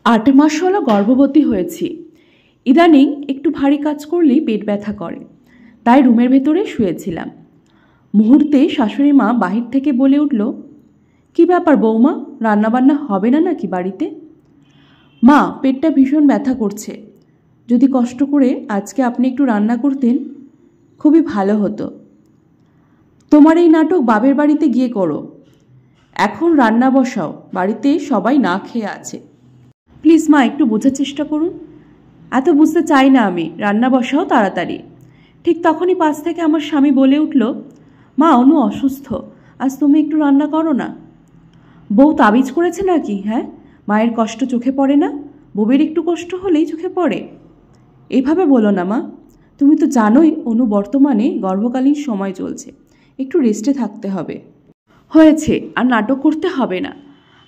8 মাস হলো গর্ভবতী হয়েছি। ইদানিং একটু ভারী কাজ করলেই পেট ব্যথা করে, তাই রুমের ভেতরে শুয়েছিলাম। মুহূর্তে শাশুড়ি মা বাহির থেকে বলে উঠল, কি ব্যাপার বৌমা, রান্নাবান্না হবে না নাকি বাড়িতে? মা, পেটটা ভীষণ ব্যথা করছে, যদি কষ্ট করে আজকে আপনি একটু রান্না করতেন খুবই ভালো হতো। তোমার এই নাটক বাবের বাড়িতে গিয়ে করো, এখন রান্না বসাও, বাড়িতে সবাই না খেয়ে আছে। প্লিজ মা, একটু বোঝার চেষ্টা করুন। এত বুঝতে চাই না আমি, রান্না বসাও তাড়াতাড়ি। ঠিক তখনই পাশ থেকে আমার স্বামী বলে উঠল, মা অনু অসুস্থ, আজ তুমি একটু রান্না করো না। বউ তাবিজ করেছে নাকি? হ্যাঁ, মায়ের কষ্ট চোখে পড়ে না? বউয়ের একটু কষ্ট হলেই চোখে পড়ে? এভাবে বলো না মা, তুমি তো জানোই অনু বর্তমানে গর্ভকালীন সময় চলছে, একটু রেস্টে থাকতে হবে। হয়েছে, আর নাটক করতে হবে না,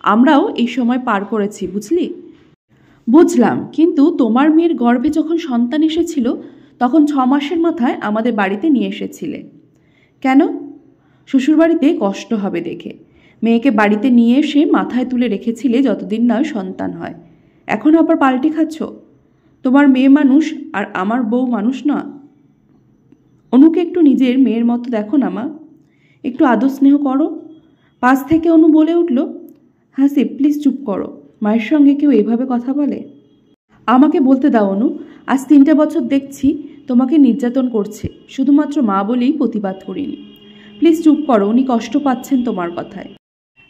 আমরাও এই সময় পার করেছি বুঝলি। বুঝলাম, কিন্তু তোমার মেয়ের গর্ভে যখন সন্তান এসেছিল তখন 6 মাসের মাথায় আমাদের বাড়িতে নিয়ে এসেছিলে কেন? শ্বশুরবাড়িতে কষ্ট হবে দেখে মেয়েকে বাড়িতে নিয়ে এসে মাথায় তুলে রেখেছিলে যতদিন না সন্তান হয়। এখন আবার পাল্টি খাচ্ছ? তোমার মেয়ে মানুষ আর আমার বউ মানুষ না। অনুকে একটু নিজের মেয়ের মতো দেখো না মা, একটু আদর স্নেহ করো। পাশ থেকে অনু বলে উঠল, হাসি প্লিজ চুপ করো, মায়ের সঙ্গে কেউ এভাবে কথা বলে? আমাকে বলতে দাও অনু, আজ 3টে বছর দেখছি তোমাকে নির্যাতন করছে, শুধুমাত্র মা বলেই প্রতিবাদ করিনি। প্লিজ চুপ করো, উনি কষ্ট পাচ্ছেন তোমার কথায়।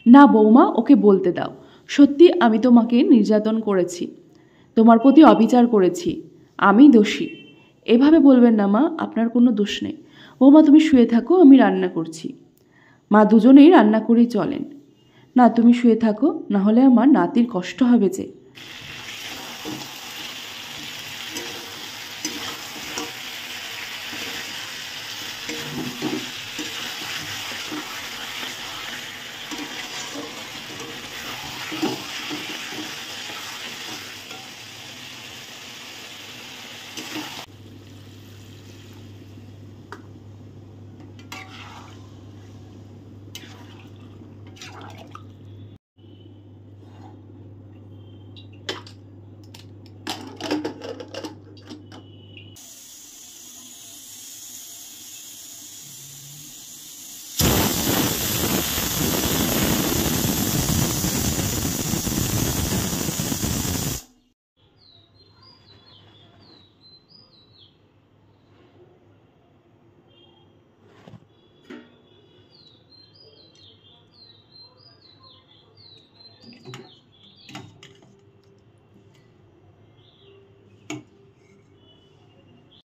না বৌমা, ওকে বলতে দাও, সত্যি আমি তোমাকে নির্যাতন করেছি, তোমার প্রতি অবিচার করেছি, আমি দোষী। এভাবে বলবেন না মা, আপনার কোনো দোষ নেই। বৌমা তুমি শুয়ে থাকো, আমি রান্না করছি। মা দুজনেই রান্না করেই চলেন। না তুমি শুয়ে থাকো, না হলে আমার নাতির কষ্ট হবে যে।